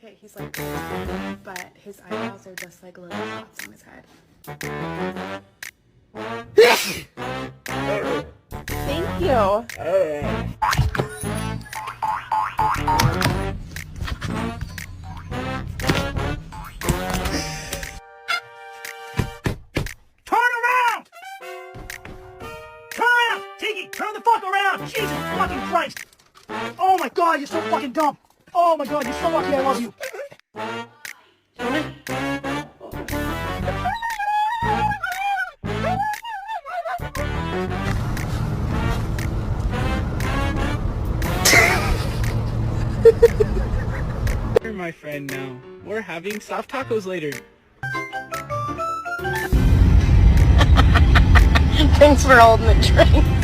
Okay, he's like, but his eyebrows are just like little dots on his head. Thank you. Turn around! Turn around! Tiki, turn the fuck around! Jesus fucking Christ! Oh my god, you're so fucking dumb! Oh my god, you're so lucky I love you! You're my friend now. We're having soft tacos later. Thanks for holding the drink.